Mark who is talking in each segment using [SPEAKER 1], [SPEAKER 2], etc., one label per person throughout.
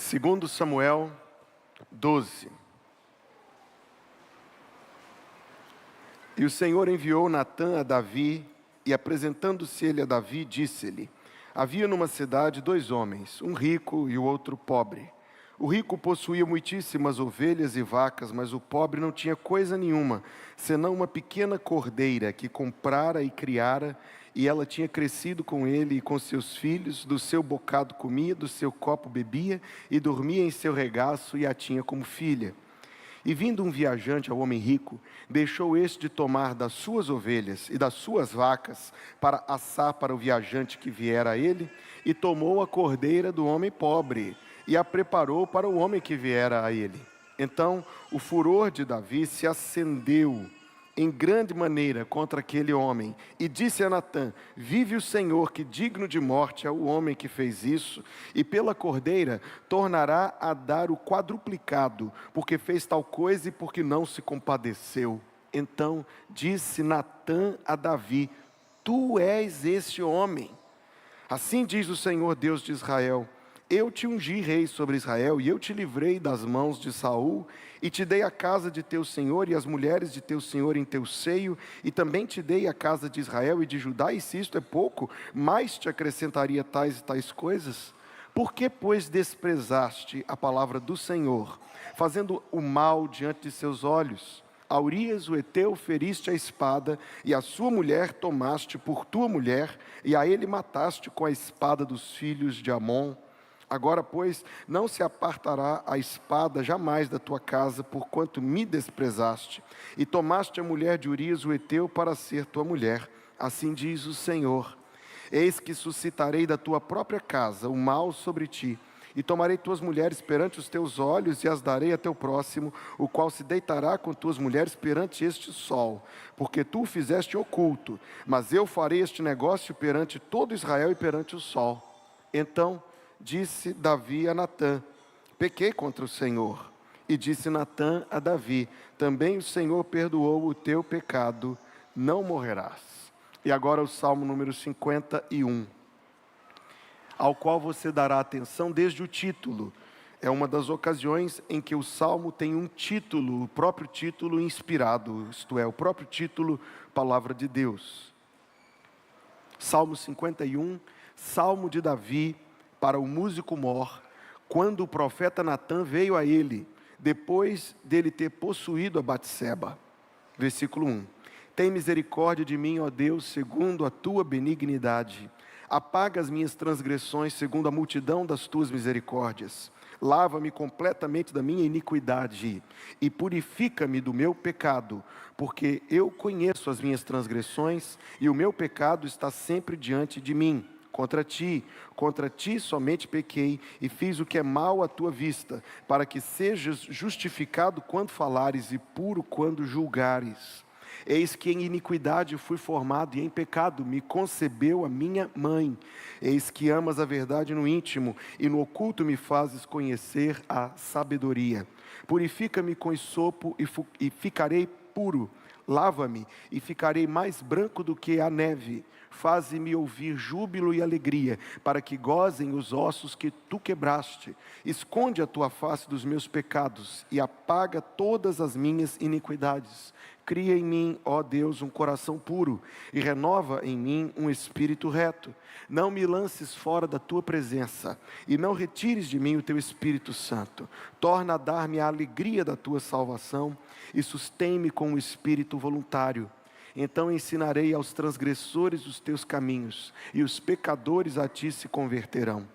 [SPEAKER 1] Segundo Samuel 12. E o Senhor enviou Natã a Davi, e apresentando-se ele a Davi, disse-lhe: havia numa cidade 2 homens, um rico e o outro pobre. O rico possuía muitíssimas ovelhas e vacas, mas o pobre não tinha coisa nenhuma, senão uma pequena cordeira que comprara e criara, e ela tinha crescido com ele e com seus filhos, do seu bocado comia, do seu copo bebia, e dormia em seu regaço, e a tinha como filha. E vindo um viajante ao homem rico, deixou este de tomar das suas ovelhas e das suas vacas, para assar para o viajante que viera a ele, e tomou a cordeira do homem pobre, e a preparou para o homem que viera a ele. Então o furor de Davi se acendeu em grande maneira contra aquele homem, e disse a Natã: vive o Senhor, que digno de morte é o homem que fez isso, e pela cordeira tornará a dar o quadruplicado, porque fez tal coisa e porque não se compadeceu. Então disse Natã a Davi: tu és este homem. Assim diz o Senhor Deus de Israel: eu te ungi rei sobre Israel, e eu te livrei das mãos de Saul, e te dei a casa de teu senhor e as mulheres de teu senhor em teu seio, e também te dei a casa de Israel e de Judá, e se isto é pouco, mais te acrescentaria tais e tais coisas. Por que, pois, desprezaste a palavra do Senhor, fazendo o mal diante de seus olhos? A Urias o Heteu feriste a espada, e a sua mulher tomaste por tua mulher, e a ele mataste com a espada dos filhos de Amon. Agora, pois, não se apartará a espada jamais da tua casa, porquanto me desprezaste, e tomaste a mulher de Urias o Heteu para ser tua mulher. Assim diz o Senhor: eis que suscitarei da tua própria casa o mal sobre ti, e tomarei tuas mulheres perante os teus olhos, e as darei a teu próximo, o qual se deitará com tuas mulheres perante este sol, porque tu o fizeste oculto, mas eu farei este negócio perante todo Israel e perante o sol. Então disse Davi a Natã: pequei contra o Senhor. E disse Natã a Davi: também o Senhor perdoou o teu pecado, não morrerás. E agora o Salmo número 51, ao qual você dará atenção desde o título. É uma das ocasiões em que o Salmo tem um título, o próprio título inspirado, isto é, o próprio título, Palavra de Deus. Salmo 51, Salmo de Davi, para o músico mor, quando o profeta Natã veio a ele, depois dele ter possuído a Batseba. Versículo 1. Tem misericórdia de mim, ó Deus, segundo a tua benignidade. Apaga as minhas transgressões, segundo a multidão das tuas misericórdias. Lava-me completamente da minha iniquidade, e purifica-me do meu pecado, porque eu conheço as minhas transgressões, e o meu pecado está sempre diante de mim. Contra ti somente pequei, e fiz o que é mal à tua vista, para que sejas justificado quando falares, e puro quando julgares. Eis que em iniquidade fui formado, e em pecado me concebeu a minha mãe. Eis que amas a verdade no íntimo, e no oculto me fazes conhecer a sabedoria. Purifica-me com esopo, e ficarei puro. Lava-me, e ficarei mais branco do que a neve. Faze-me ouvir júbilo e alegria, para que gozem os ossos que tu quebraste. Esconde a tua face dos meus pecados, e apaga todas as minhas iniquidades. Cria em mim, ó Deus, um coração puro, e renova em mim um espírito reto. Não me lances fora da tua presença, e não retires de mim o teu Espírito Santo. Torna a dar-me a alegria da tua salvação, e sustém-me com o espírito voluntário. Então ensinarei aos transgressores os teus caminhos, e os pecadores a ti se converterão.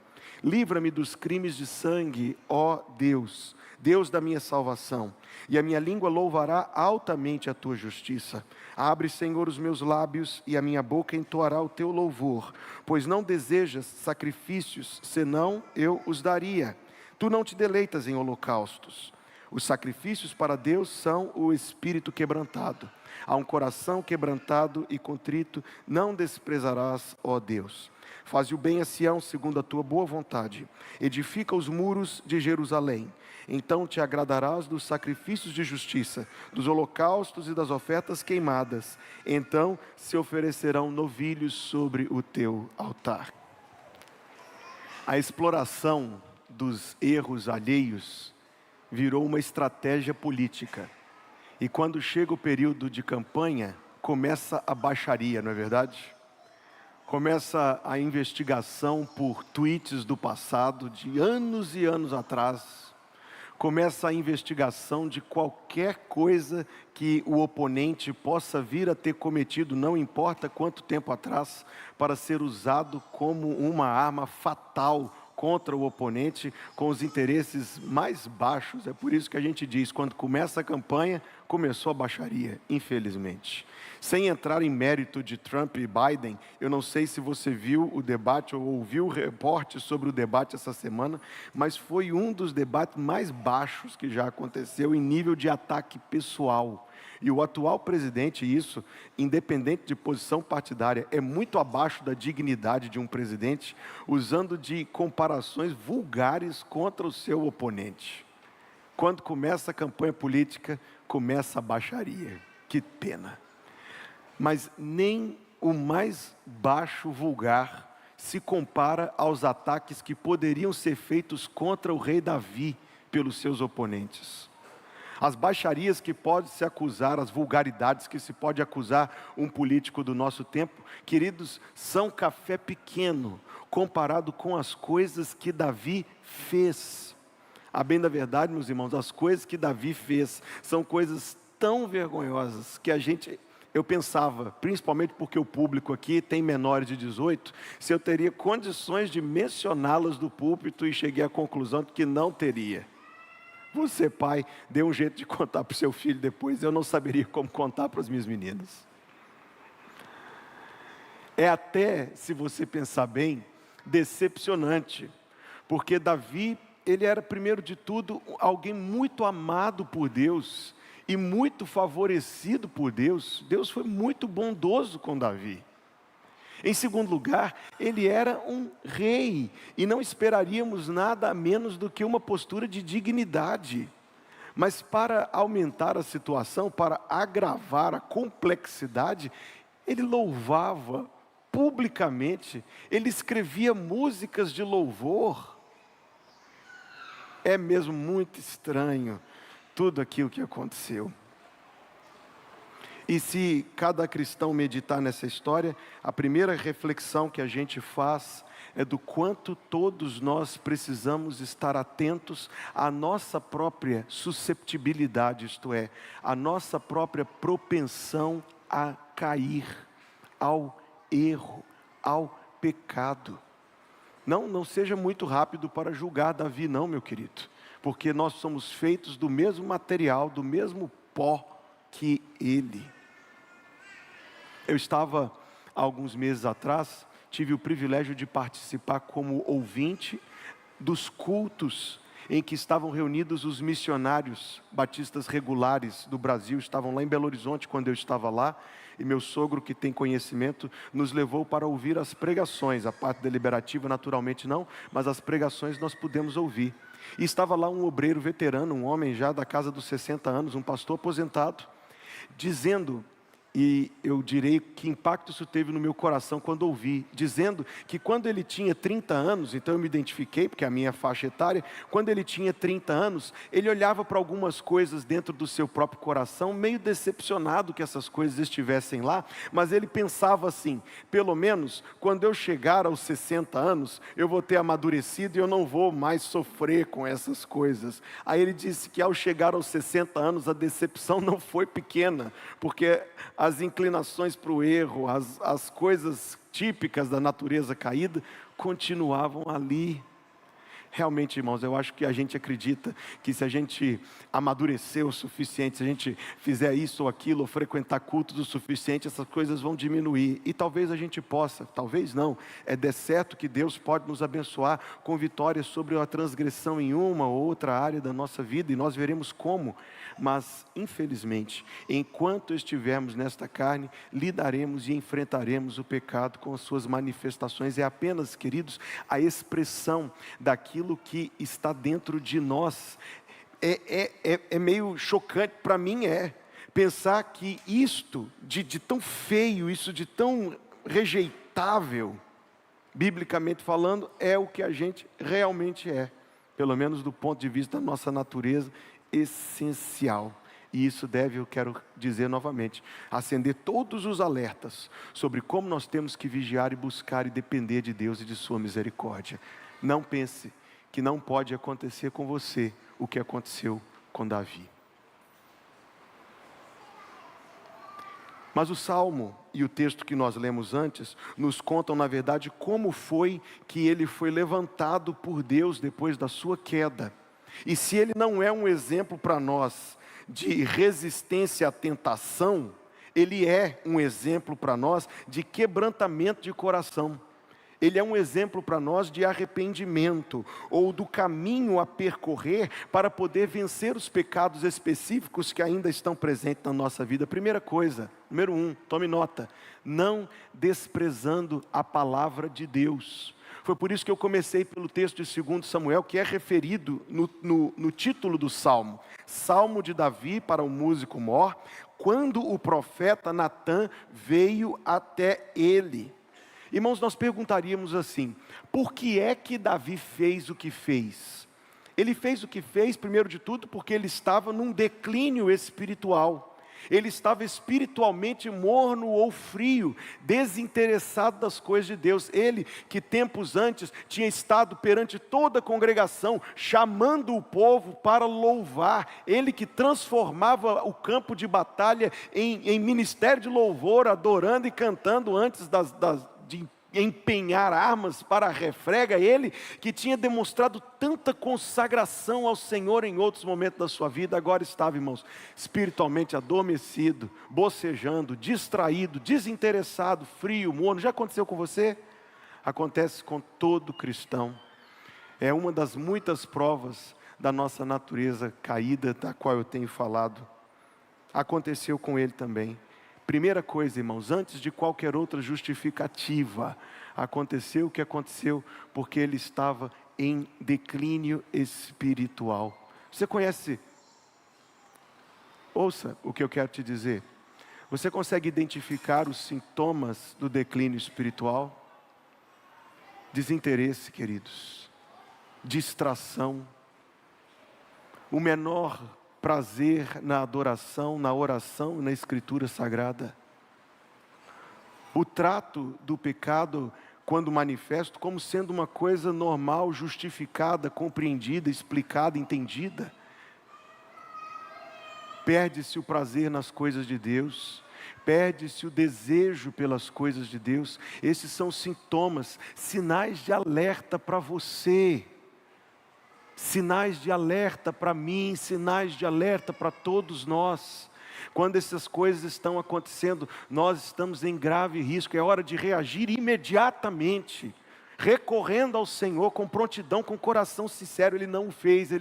[SPEAKER 1] Livra-me dos crimes de sangue, ó Deus, Deus da minha salvação, e a minha língua louvará altamente a tua justiça. Abre, Senhor, os meus lábios, e a minha boca entoará o teu louvor, pois não desejas sacrifícios, senão eu os daria. Tu não te deleitas em holocaustos. Os sacrifícios para Deus são o espírito quebrantado. A um coração quebrantado e contrito não desprezarás, ó Deus. Faze o bem a Sião segundo a tua boa vontade. Edifica os muros de Jerusalém. Então te agradarás dos sacrifícios de justiça, dos holocaustos e das ofertas queimadas. Então se oferecerão novilhos sobre o teu altar. A exploração dos erros alheios virou uma estratégia política. E quando chega o período de campanha, começa a baixaria, não é verdade? Começa a investigação por tweets do passado, de anos e anos atrás. Começa a investigação de qualquer coisa que o oponente possa vir a ter cometido, não importa quanto tempo atrás, para ser usado como uma arma fatal contra o oponente, com os interesses mais baixos. É por isso que a gente diz, quando começa a campanha, começou a baixaria, infelizmente. Sem entrar em mérito de Trump e Biden, eu não sei se você viu o debate ou ouviu o reporte sobre o debate essa semana, mas foi um dos debates mais baixos que já aconteceu em nível de ataque pessoal. E o atual presidente, isso, independente de posição partidária, é muito abaixo da dignidade de um presidente, usando de comparações vulgares contra o seu oponente. Quando começa a campanha política, começa a baixaria. Que pena. Mas nem o mais baixo vulgar se compara aos ataques que poderiam ser feitos contra o rei Davi pelos seus oponentes. As baixarias que pode se acusar, as vulgaridades que se pode acusar um político do nosso tempo, queridos, são café pequeno, comparado com as coisas que Davi fez. A bem da verdade, meus irmãos, as coisas que Davi fez são coisas tão vergonhosas que eu pensava, principalmente porque o público aqui tem menores de 18, se eu teria condições de mencioná-las do púlpito, e cheguei à conclusão de que não teria. Você, pai, dê um jeito de contar para o seu filho depois, eu não saberia como contar para os meus meninos. É até, se você pensar bem, decepcionante, porque Davi, ele era, primeiro de tudo, alguém muito amado por Deus, e muito favorecido por Deus. Deus foi muito bondoso com Davi. Em segundo lugar, ele era um rei, e não esperaríamos nada menos do que uma postura de dignidade. Mas para aumentar a situação, para agravar a complexidade, ele louvava publicamente, ele escrevia músicas de louvor. É mesmo muito estranho tudo aquilo que aconteceu. E se cada cristão meditar nessa história, a primeira reflexão que a gente faz é do quanto todos nós precisamos estar atentos à nossa própria susceptibilidade, isto é, à nossa própria propensão a cair, ao erro, ao pecado. Não seja muito rápido para julgar Davi, não, meu querido, porque nós somos feitos do mesmo material, do mesmo pó que ele. Eu estava, há alguns meses atrás, tive o privilégio de participar como ouvinte dos cultos em que estavam reunidos os missionários batistas regulares do Brasil. Estavam lá em Belo Horizonte quando eu estava lá, e meu sogro, que tem conhecimento, nos levou para ouvir as pregações. A parte deliberativa naturalmente não, mas as pregações nós pudemos ouvir. E estava lá um obreiro veterano, um homem já da casa dos 60 anos, um pastor aposentado, dizendo, e eu direi que impacto isso teve no meu coração quando ouvi, dizendo que quando ele tinha 30 anos, então eu me identifiquei, porque é a minha faixa etária, quando ele tinha 30 anos, ele olhava para algumas coisas dentro do seu próprio coração, meio decepcionado que essas coisas estivessem lá, mas ele pensava assim, pelo menos quando eu chegar aos 60 anos, eu vou ter amadurecido e eu não vou mais sofrer com essas coisas. Aí ele disse que ao chegar aos 60 anos, a decepção não foi pequena, porque as inclinações para o erro, as coisas típicas da natureza caída, continuavam ali. Realmente, irmãos, eu acho que a gente acredita que se a gente amadurecer o suficiente, se a gente fizer isso ou aquilo, ou frequentar cultos o suficiente, essas coisas vão diminuir. E talvez a gente possa, talvez não. É de certo que Deus pode nos abençoar com vitórias sobre a transgressão em uma ou outra área da nossa vida, e nós veremos como. Mas, infelizmente, enquanto estivermos nesta carne, lidaremos e enfrentaremos o pecado com as suas manifestações. É apenas, queridos, a expressão daquilo que está dentro de nós. É meio chocante, para mim pensar que isto de tão feio, isso de tão rejeitável, biblicamente falando, é o que a gente realmente é. pelo menos do ponto de vista da nossa natureza, essencial. E isso deve, eu quero dizer novamente, acender todos os alertas sobre como nós temos que vigiar e buscar e depender de Deus e de sua misericórdia. Não pense que não pode acontecer com você o que aconteceu com Davi. Mas o Salmo e o texto que nós lemos antes nos contam, na verdade, como foi que ele foi levantado por Deus depois da sua queda. E se ele não é um exemplo para nós de resistência à tentação, ele é um exemplo para nós de quebrantamento de coração. Ele é um exemplo para nós de arrependimento, ou do caminho a percorrer para poder vencer os pecados específicos que ainda estão presentes na nossa vida. Primeira coisa, número 1, tome nota: não desprezando a palavra de Deus. Foi por isso que eu comecei pelo texto de 2 Samuel, que é referido no título do Salmo. Salmo de Davi para o músico mor, quando o profeta Natã veio até ele. Irmãos, nós perguntaríamos assim: por que é que Davi fez o que fez? Ele fez o que fez, primeiro de tudo, porque ele estava num declínio espiritual. Ele estava espiritualmente morno ou frio, desinteressado das coisas de Deus. Ele, que tempos antes tinha estado perante toda a congregação, chamando o povo para louvar. Ele que transformava o campo de batalha em ministério de louvor, adorando e cantando antes de empenhar armas para a refrega. Ele que tinha demonstrado tanta consagração ao Senhor em outros momentos da sua vida, agora estava, irmãos, espiritualmente adormecido, bocejando, distraído, desinteressado, frio, morno. Já aconteceu com você? Acontece com todo cristão. É uma das muitas provas da nossa natureza caída, da qual eu tenho falado. Aconteceu com ele também. Primeira coisa, irmãos, antes de qualquer outra justificativa, aconteceu o que aconteceu porque ele estava em declínio espiritual. Você conhece? Ouça o que eu quero te dizer. Você consegue identificar os sintomas do declínio espiritual? Desinteresse, queridos, distração, o menor prazer na adoração, na oração e na escritura sagrada. O trato do pecado, quando manifesto, como sendo uma coisa normal, justificada, compreendida, explicada, entendida. Perde-se o prazer nas coisas de Deus, perde-se o desejo pelas coisas de Deus. Esses são sintomas, sinais de alerta para você. Sinais de alerta para mim, sinais de alerta para todos nós. Quando essas coisas estão acontecendo, nós estamos em grave risco. É hora de reagir imediatamente, recorrendo ao Senhor com prontidão, com coração sincero. Ele não fez,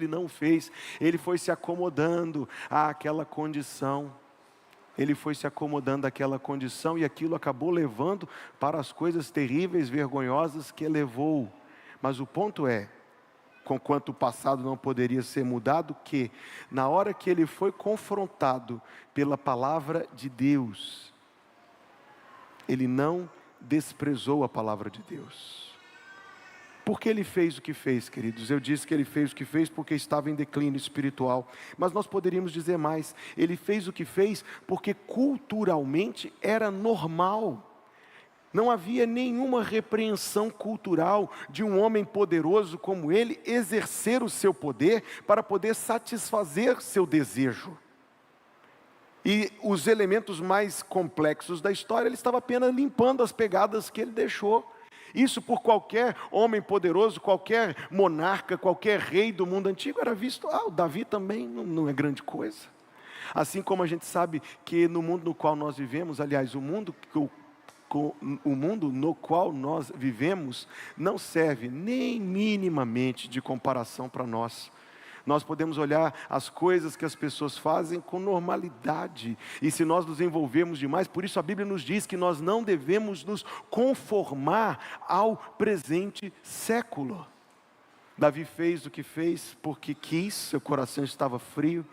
[SPEAKER 1] ele foi se acomodando àquela condição. Ele foi se acomodando àquela condição e aquilo acabou levando para as coisas terríveis, vergonhosas que levou. Mas o ponto é, conquanto o passado não poderia ser mudado, que na hora que ele foi confrontado pela palavra de Deus, ele não desprezou a palavra de Deus. Por que ele fez o que fez, queridos? Eu disse que ele fez o que fez porque estava em declínio espiritual, mas nós poderíamos dizer mais: ele fez o que fez porque culturalmente era normal. Não havia nenhuma repreensão cultural de um homem poderoso como ele exercer o seu poder para poder satisfazer seu desejo. E os elementos mais complexos da história, ele estava apenas limpando as pegadas que ele deixou. Isso por qualquer homem poderoso, qualquer monarca, qualquer rei do mundo antigo era visto. O Davi também não é grande coisa. Assim como a gente sabe que no mundo no qual nós vivemos, aliás, o mundo no qual nós vivemos não serve nem minimamente de comparação para nós. Nós podemos olhar as coisas que as pessoas fazem com normalidade, e se nós nos envolvermos demais, por isso a Bíblia nos diz que nós não devemos nos conformar ao presente século. Davi fez o que fez porque quis, seu coração estava frio.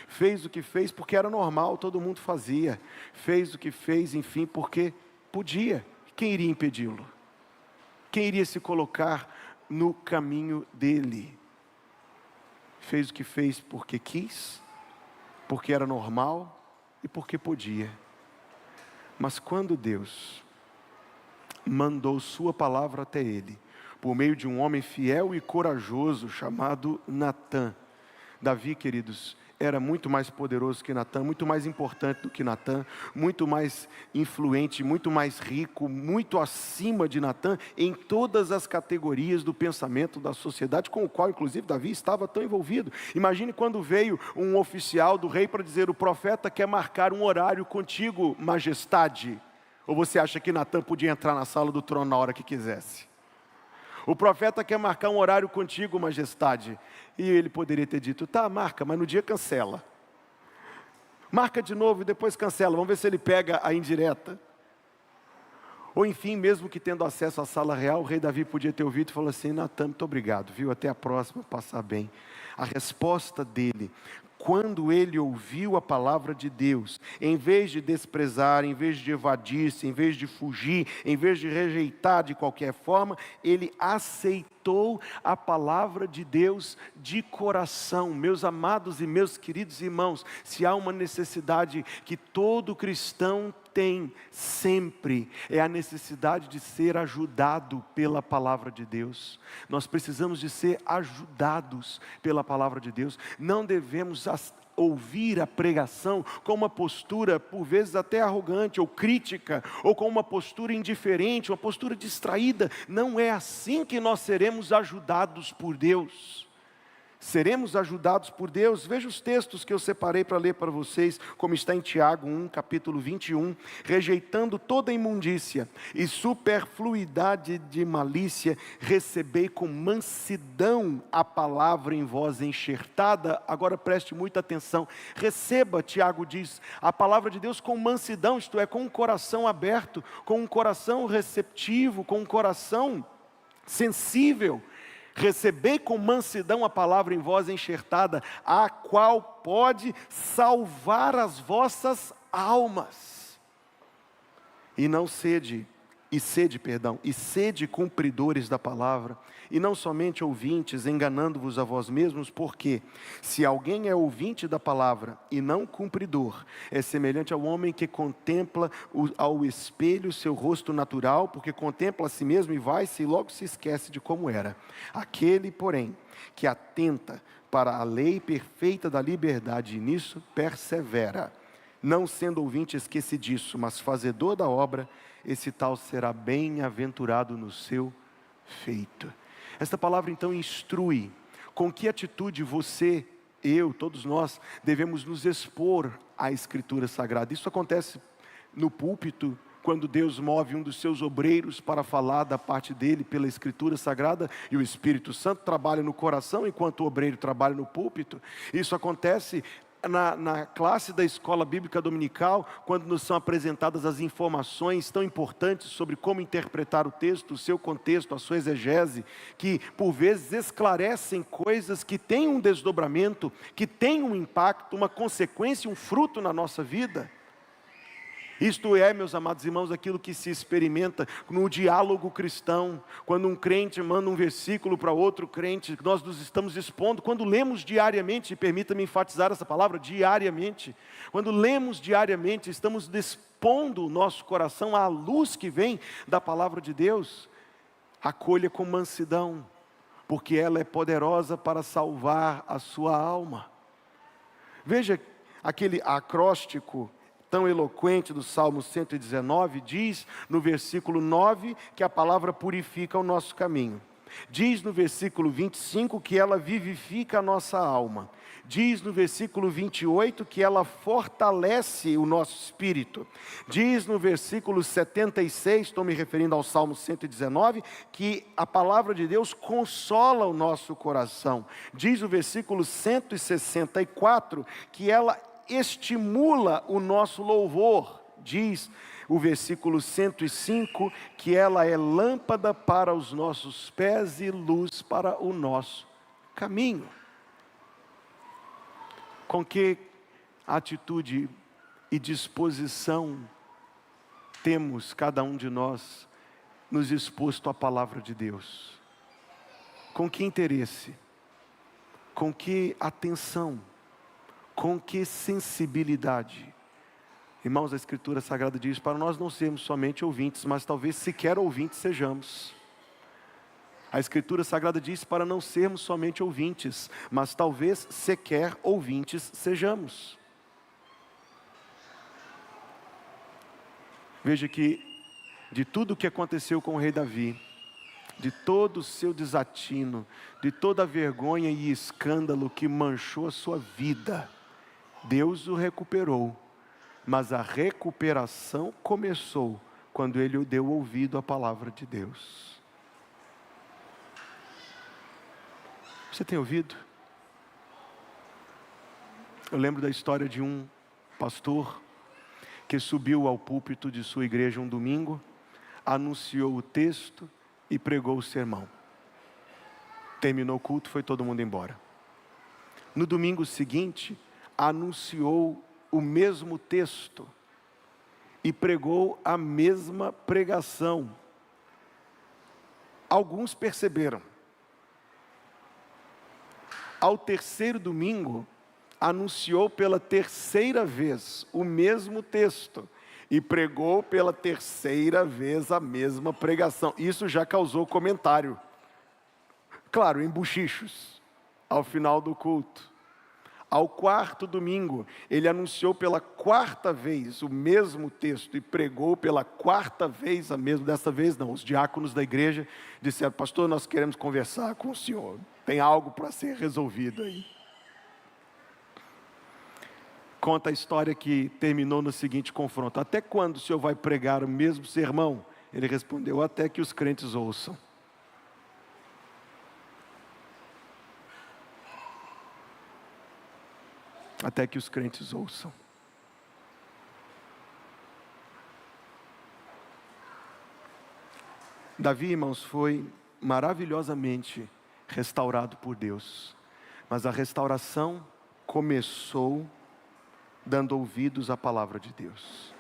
[SPEAKER 1] Fez o que fez porque era normal, todo mundo fazia. Fez o que fez, enfim, porque podia. Quem iria impedi-lo? Quem iria se colocar no caminho dele? fez o que fez porque quis, porque era normal e porque podia. Mas quando Deus mandou sua palavra até ele, por meio de um homem fiel e corajoso chamado Natã, Davi, queridos, era muito mais poderoso que Natã, muito mais importante do que Natã, muito mais influente, muito mais rico, muito acima de Natã, em todas as categorias do pensamento da sociedade, com o qual, inclusive, Davi estava tão envolvido. Imagine quando veio um oficial do rei para dizer: o profeta quer marcar um horário contigo, majestade. Ou você acha que Natã podia entrar na sala do trono na hora que quisesse? O profeta quer marcar um horário contigo, majestade. E ele poderia ter dito: tá, marca, mas no dia cancela. Marca de novo e depois cancela, vamos ver se ele pega a indireta. Ou enfim, mesmo que tendo acesso à sala real, o rei Davi podia ter ouvido e falou assim: Natã, muito obrigado, viu? Até a próxima, passar bem. A resposta dele, quando ele ouviu a palavra de Deus, em vez de desprezar, em vez de evadir-se, em vez de fugir, em vez de rejeitar de qualquer forma, ele aceitou a palavra de Deus de coração. Meus amados e meus queridos irmãos, se há uma necessidade que todo cristão tem sempre, é a necessidade de ser ajudado pela palavra de Deus. Nós precisamos de ser ajudados pela palavra de Deus. Não devemos ouvir a pregação com uma postura, por vezes até arrogante ou crítica, ou com uma postura indiferente, uma postura distraída. Não é assim que nós seremos ajudados por Deus. Seremos ajudados por Deus. Veja os textos que eu separei para ler para vocês, como está em Tiago 1, capítulo 21. Rejeitando toda imundícia e superfluidade de malícia, recebei com mansidão a palavra em vós enxertada. Agora preste muita atenção. Receba, Tiago diz, a palavra de Deus com mansidão, isto é, com um coração aberto, com um coração receptivo, com um coração sensível. Recebei com mansidão a palavra em vós enxertada, a qual pode salvar as vossas almas. E sede cumpridores da palavra, e não somente ouvintes, enganando-vos a vós mesmos, porque se alguém é ouvinte da palavra e não cumpridor, é semelhante ao homem que contempla ao espelho seu rosto natural, porque contempla a si mesmo e vai-se e logo se esquece de como era. Aquele, porém, que atenta para a lei perfeita da liberdade e nisso persevera, não sendo ouvinte esquecidiço, mas fazedor da obra, esse tal será bem-aventurado no seu feito. Esta palavra então instrui com que atitude você, eu, todos nós, devemos nos expor à Escritura Sagrada. Isso acontece no púlpito, quando Deus move um dos seus obreiros para falar da parte dele pela Escritura Sagrada, e o Espírito Santo trabalha no coração enquanto o obreiro trabalha no púlpito. Isso acontece na classe da escola bíblica dominical, quando nos são apresentadas as informações tão importantes sobre como interpretar o texto, o seu contexto, a sua exegese, que por vezes esclarecem coisas que têm um desdobramento, que têm um impacto, uma consequência, um fruto na nossa vida. Isto é, meus amados irmãos, aquilo que se experimenta no diálogo cristão, quando um crente manda um versículo para outro crente, nós nos estamos expondo, quando lemos diariamente, e permita-me enfatizar essa palavra, diariamente, quando lemos diariamente, estamos expondo o nosso coração à luz que vem da palavra de Deus. Acolha com mansidão, porque ela é poderosa para salvar a sua alma. Veja aquele acróstico tão eloquente do Salmo 119, diz no versículo 9 que a palavra purifica o nosso caminho. Diz no versículo 25 que ela vivifica a nossa alma. Diz no versículo 28 que ela fortalece o nosso espírito. Diz no versículo 76, estou me referindo ao Salmo 119, que a palavra de Deus consola o nosso coração. Diz o versículo 164 que ela estimula o nosso louvor. Diz o versículo 105 que ela é lâmpada para os nossos pés e luz para o nosso caminho. Com que atitude e disposição temos cada um de nós nos exposto à palavra de Deus? Com que interesse? com que atenção, com que sensibilidade. Irmãos, a Escritura Sagrada diz para nós não sermos somente ouvintes, mas talvez sequer ouvintes sejamos. A Escritura Sagrada diz para não sermos somente ouvintes, mas talvez sequer ouvintes sejamos. Veja que de tudo o que aconteceu com o rei Davi, de todo o seu desatino, de toda a vergonha e escândalo que manchou a sua vida, Deus o recuperou, mas a recuperação começou quando ele deu ouvido à palavra de Deus. Você tem ouvido? Eu lembro da história de um pastor que subiu ao púlpito de sua igreja um domingo, anunciou o texto e pregou o sermão. Terminou o culto, foi todo mundo embora. No domingo seguinte, anunciou o mesmo texto e pregou a mesma pregação. Alguns perceberam. Ao terceiro domingo, anunciou pela terceira vez o mesmo texto e pregou pela terceira vez a mesma pregação. Isso já causou comentário. Claro, em bochichos, ao final do culto. Ao quarto domingo, ele anunciou pela quarta vez o mesmo texto e pregou pela quarta vez a mesma. Dessa vez não, os diáconos da igreja disseram: pastor, nós queremos conversar com o senhor, tem algo para ser resolvido aí. Conta a história que terminou no seguinte confronto: até quando o senhor vai pregar o mesmo sermão? Ele respondeu: até que os crentes ouçam. Até que os crentes ouçam. Davi, irmãos, foi maravilhosamente restaurado por Deus, mas a restauração começou dando ouvidos à palavra de Deus.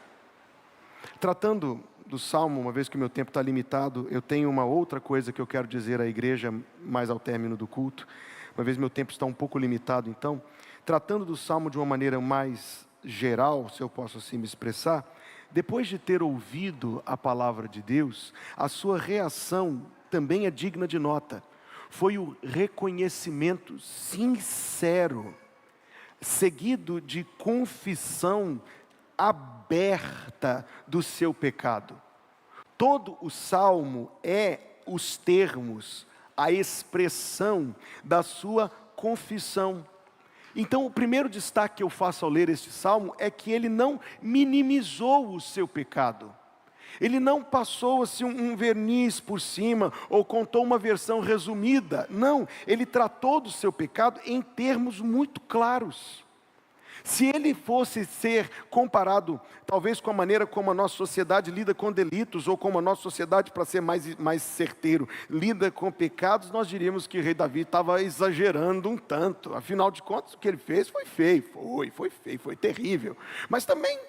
[SPEAKER 1] Tratando do Salmo, uma vez que o meu tempo está limitado, eu tenho uma outra coisa que eu quero dizer à igreja mais ao término do culto, uma vez meu tempo está um pouco limitado. Então, tratando do Salmo de uma maneira mais geral, se eu posso assim me expressar, depois de ter ouvido a palavra de Deus, a sua reação também é digna de nota. Foi o reconhecimento sincero, seguido de confissão aberta do seu pecado. Todo o Salmo é os termos, a expressão da sua confissão. Então, o primeiro destaque que eu faço ao ler este Salmo é que ele não minimizou o seu pecado. Ele não passou assim um verniz por cima ou contou uma versão resumida. Não, ele tratou do seu pecado em termos muito claros. Se ele fosse ser comparado, talvez com a maneira como a nossa sociedade lida com delitos, ou como a nossa sociedade, para ser mais certeiro, lida com pecados, nós diríamos que o rei Davi estava exagerando um tanto. Afinal de contas, o que ele fez foi feio, foi feio, foi terrível. Mas também,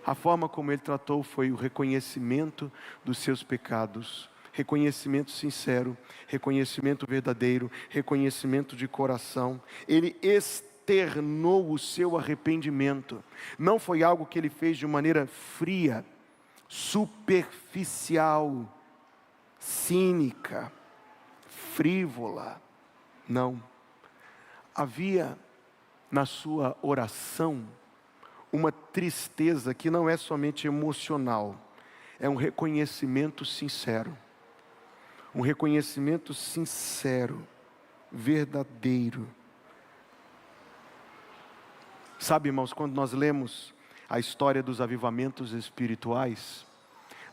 [SPEAKER 1] a forma como ele tratou foi o reconhecimento dos seus pecados. Reconhecimento sincero, reconhecimento verdadeiro, reconhecimento de coração. Ele externou o seu arrependimento. Não foi algo que ele fez de maneira fria, superficial, cínica, frívola. Não. Havia na sua oração uma tristeza que não é somente emocional, é um reconhecimento sincero. Um reconhecimento sincero, verdadeiro. Sabe, irmãos, quando nós lemos a história dos avivamentos espirituais,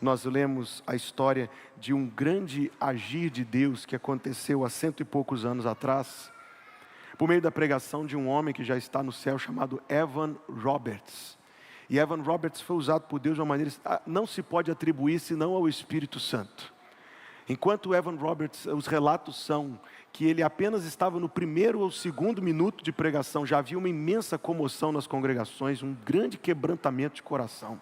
[SPEAKER 1] nós lemos a história de um grande agir de Deus que aconteceu há 100 e poucos anos atrás, por meio da pregação de um homem que já está no céu, chamado Evan Roberts. E Evan Roberts foi usado por Deus de uma maneira que não se pode atribuir senão ao Espírito Santo. Enquanto Evan Roberts, os relatos são que ele apenas estava no primeiro ou segundo minuto de pregação, já havia uma imensa comoção nas congregações, um grande quebrantamento de coração.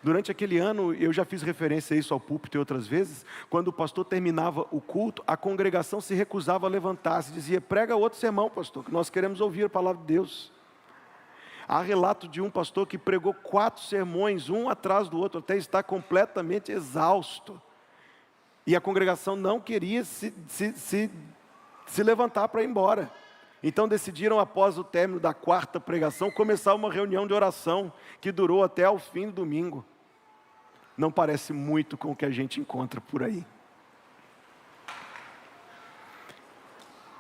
[SPEAKER 1] Durante aquele ano, eu já fiz referência a isso ao púlpito outras vezes, quando o pastor terminava o culto, a congregação se recusava a levantar-se, dizia: prega outro sermão, pastor, que nós queremos ouvir a palavra de Deus. Há relato de um pastor que pregou 4 sermões, um atrás do outro, até estar completamente exausto. E a congregação não queria se levantar para ir embora. Então decidiram, após o término da 4ª pregação, começar uma reunião de oração, que durou até o fim do domingo. Não parece muito com o que a gente encontra por aí.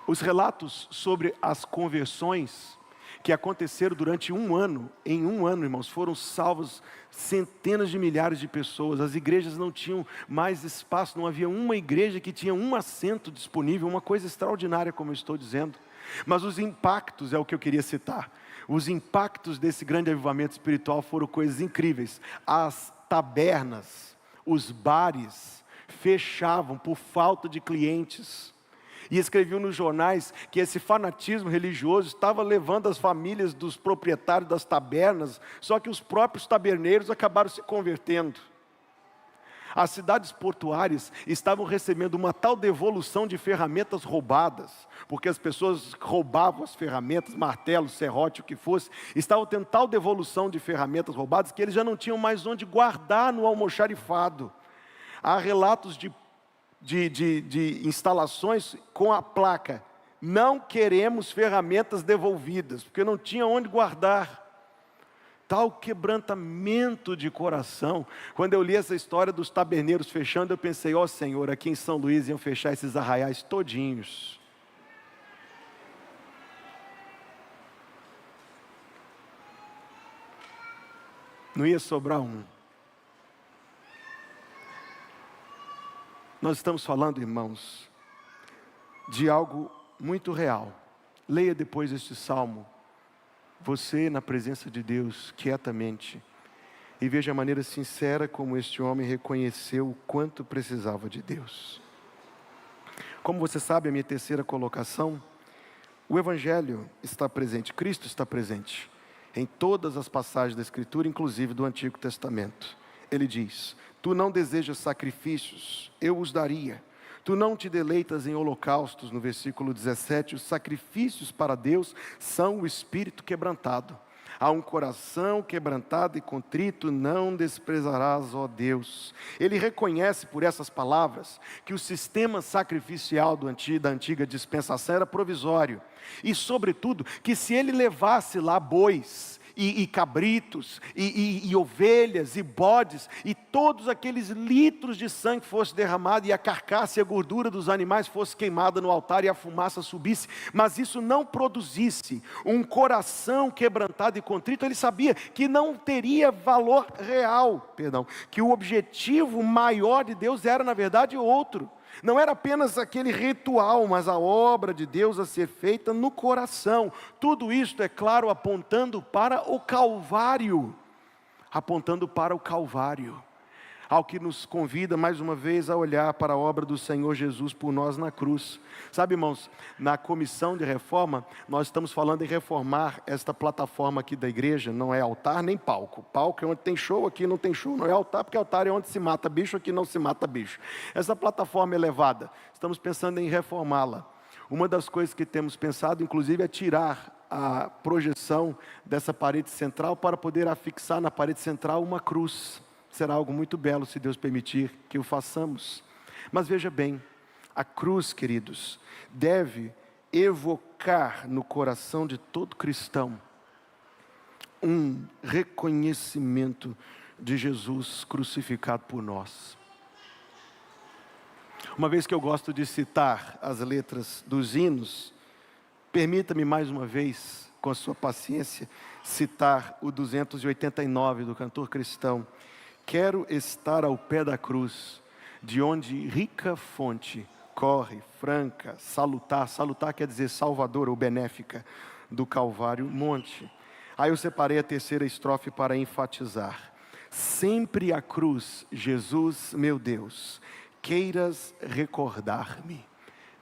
[SPEAKER 1] Os relatos sobre as conversões que aconteceram durante um ano, em um ano, irmãos, foram salvos centenas de milhares de pessoas. As igrejas não tinham mais espaço, não havia uma igreja que tinha um assento disponível, uma coisa extraordinária, como eu estou dizendo. Mas os impactos é o que eu queria citar. Os impactos desse grande avivamento espiritual foram coisas incríveis. As tabernas, os bares fechavam por falta de clientes. E escreviam nos jornais que esse fanatismo religioso estava levando as famílias dos proprietários das tabernas, só que os próprios taberneiros acabaram se convertendo. As cidades portuárias estavam recebendo uma tal devolução de ferramentas roubadas, porque as pessoas roubavam as ferramentas, martelo, serrote, o que fosse, estavam tendo tal devolução de ferramentas roubadas que eles já não tinham mais onde guardar no almoxarifado. Há relatos de instalações com a placa: não queremos ferramentas devolvidas, porque não tinha onde guardar. Tal quebrantamento de coração. Quando eu li essa história dos taberneiros fechando, eu pensei: ó Senhor, aqui em São Luís iam fechar esses arraiais todinhos. Não ia sobrar um. Nós estamos falando, irmãos, de algo muito real. Leia depois este salmo, você na presença de Deus, quietamente, e veja a maneira sincera como este homem reconheceu o quanto precisava de Deus. Como você sabe, a minha terceira colocação, o Evangelho está presente, Cristo está presente em todas as passagens da Escritura, inclusive do Antigo Testamento. Ele diz: tu não desejas sacrifícios, eu os daria. Tu não te deleitas em holocaustos, no versículo 17, os sacrifícios para Deus são o espírito quebrantado. A um coração quebrantado e contrito não desprezarás, ó Deus. Ele reconhece por essas palavras que o sistema sacrificial da antiga dispensação era provisório. E sobretudo, que se ele levasse lá bois, e cabritos, e ovelhas, e bodes, e todos aqueles litros de sangue fosse derramado, e a carcaça e a gordura dos animais fosse queimada no altar, e a fumaça subisse, mas isso não produzisse um coração quebrantado e contrito, ele sabia que não teria valor real, que o objetivo maior de Deus era, na verdade, outro. Não era apenas aquele ritual, mas a obra de Deus a ser feita no coração. Tudo isto, é claro, apontando para o Calvário. Apontando para o Calvário. Ao que nos convida mais uma vez a olhar para a obra do Senhor Jesus por nós na cruz. Sabe, irmãos, na comissão de reforma, nós estamos falando em reformar esta plataforma aqui da igreja. Não é altar nem palco. Palco é onde tem show, aqui não tem show. Não é altar, porque altar é onde se mata bicho, aqui não se mata bicho. Essa plataforma elevada, estamos pensando em reformá-la. Uma das coisas que temos pensado, inclusive, é tirar a projeção dessa parede central para poder afixar na parede central uma cruz. Será algo muito belo, se Deus permitir que o façamos. Mas veja bem, a cruz, queridos, deve evocar no coração de todo cristão um reconhecimento de Jesus crucificado por nós. Uma vez que eu gosto de citar as letras dos hinos, permita-me mais uma vez, com a sua paciência, citar o 289 do cantor cristão. Quero estar ao pé da cruz, de onde rica fonte corre, franca, salutar. Salutar quer dizer salvadora ou benéfica, do Calvário monte. Aí eu separei a terceira estrofe para enfatizar. Sempre a cruz, Jesus, meu Deus, queiras recordar-me.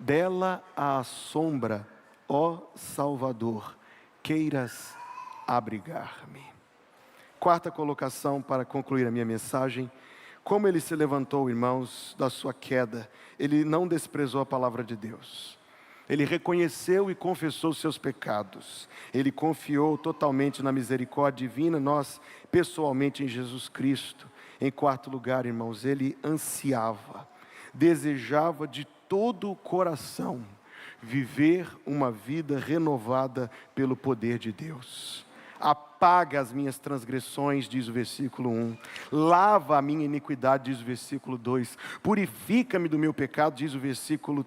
[SPEAKER 1] Dela à sombra, ó Salvador, queiras abrigar-me. Quarta colocação para concluir a minha mensagem: como ele se levantou, irmãos, da sua queda. Ele não desprezou a palavra de Deus. Ele reconheceu e confessou seus pecados. Ele confiou totalmente na misericórdia divina, nós pessoalmente em Jesus Cristo. Em quarto lugar, irmãos, ele ansiava, desejava de todo o coração viver uma vida renovada pelo poder de Deus. Apaga as minhas transgressões, diz o versículo 1. Lava a minha iniquidade, diz o versículo 2. Purifica-me do meu pecado, diz o versículo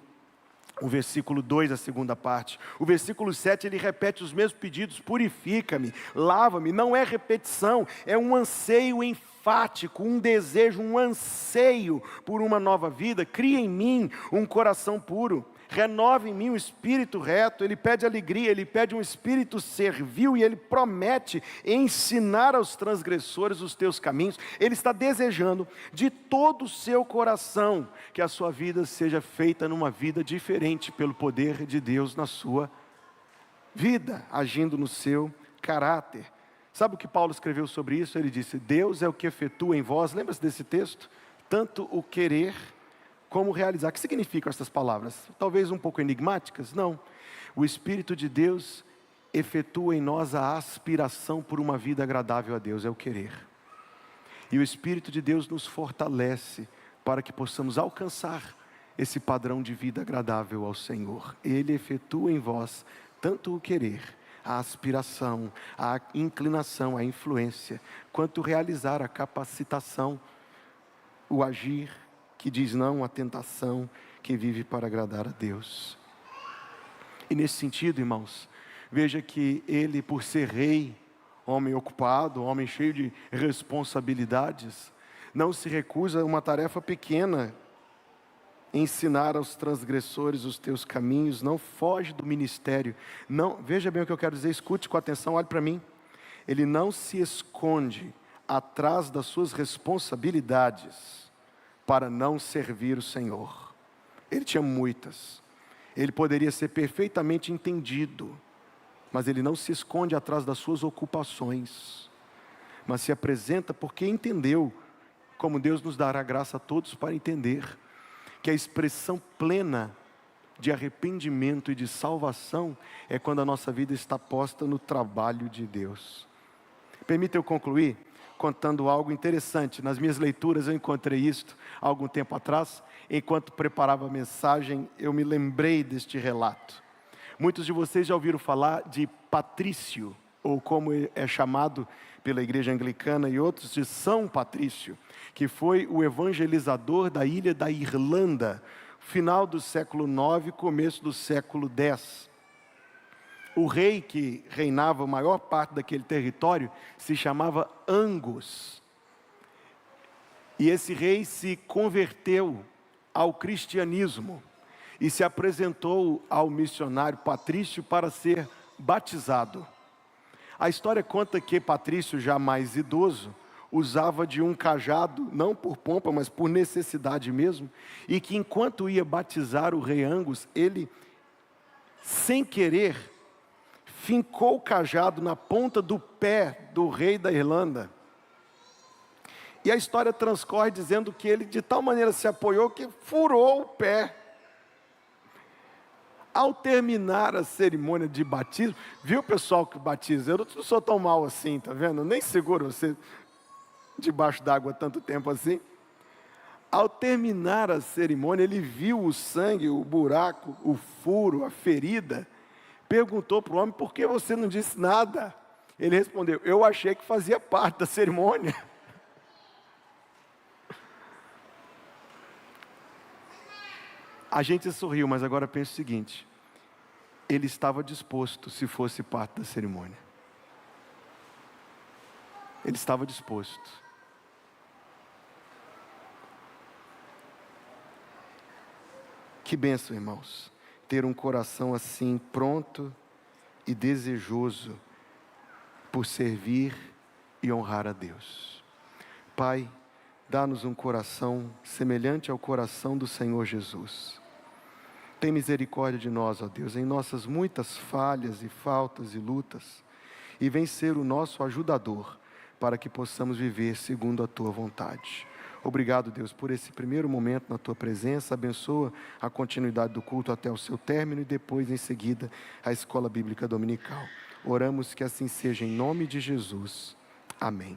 [SPEAKER 1] 2, a segunda parte. O versículo 7, ele repete os mesmos pedidos: purifica-me, lava-me. Não é repetição, é um anseio enfático, um desejo, um anseio por uma nova vida. Cria em mim um coração puro, renova em mim um espírito reto. Ele pede alegria, ele pede um espírito servil, e ele promete ensinar aos transgressores os teus caminhos. Ele está desejando de todo o seu coração que a sua vida seja feita numa vida diferente pelo poder de Deus na sua vida, agindo no seu caráter. Sabe o que Paulo escreveu sobre isso? Ele disse: Deus é o que efetua em vós, lembra-se desse texto? Tanto o querer como realizar. O que significam essas palavras? Talvez um pouco enigmáticas? Não. O Espírito de Deus efetua em nós a aspiração por uma vida agradável a Deus, é o querer. E o Espírito de Deus nos fortalece para que possamos alcançar esse padrão de vida agradável ao Senhor. Ele efetua em vós tanto o querer, a aspiração, a inclinação, a influência, quanto realizar a capacitação, o agir, que diz não à tentação, que vive para agradar a Deus. E nesse sentido, irmãos, veja que ele, por ser rei, homem ocupado, homem cheio de responsabilidades, não se recusa a uma tarefa pequena: ensinar aos transgressores os teus caminhos. Não foge do ministério. Não, veja bem o que eu quero dizer, escute com atenção, olhe para mim. Ele não se esconde atrás das suas responsabilidades para não servir o Senhor. Ele tinha muitas. Ele poderia ser perfeitamente entendido, mas ele não se esconde atrás das suas ocupações, mas se apresenta porque entendeu, como Deus nos dará graça a todos para entender, que a expressão plena de arrependimento e de salvação é quando a nossa vida está posta no trabalho de Deus. Permita eu concluir contando algo interessante. Nas minhas leituras eu encontrei isto há algum tempo atrás. Enquanto preparava a mensagem, eu me lembrei deste relato. Muitos de vocês já ouviram falar de Patrício, ou como é chamado pela igreja anglicana e outros, de São Patrício, que foi o evangelizador da ilha da Irlanda, final do século IX, começo do século X. O rei que reinava a maior parte daquele território se chamava Angus. E esse rei se converteu ao cristianismo e se apresentou ao missionário Patrício para ser batizado. A história conta que Patrício, já mais idoso, usava de um cajado, não por pompa, mas por necessidade mesmo, e que enquanto ia batizar o rei Angus, ele, sem querer, fincou o cajado na ponta do pé do rei da Irlanda. E a história transcorre dizendo que ele de tal maneira se apoiou que furou o pé. Ao terminar a cerimônia de batismo, viu, pessoal que batiza? Eu não sou tão mal assim, tá vendo? Eu nem seguro você debaixo d'água tanto tempo assim. Ao terminar a cerimônia, ele viu o sangue, o buraco, o furo, a ferida. Perguntou para o homem: por que você não disse nada? Ele respondeu: eu achei que fazia parte da cerimônia. A gente sorriu, mas agora pensa o seguinte: ele estava disposto se fosse parte da cerimônia. Ele estava disposto. Que bênção, irmãos, ter um coração assim, pronto e desejoso por servir e honrar a Deus. Pai, dá-nos um coração semelhante ao coração do Senhor Jesus. Tem misericórdia de nós, ó Deus, em nossas muitas falhas e faltas e lutas, e vem ser o nosso ajudador, para que possamos viver segundo a Tua vontade. Obrigado, Deus, por esse primeiro momento na Tua presença. Abençoa a continuidade do culto até o seu término e depois, em seguida, a escola bíblica dominical. Oramos que assim seja em nome de Jesus. Amém.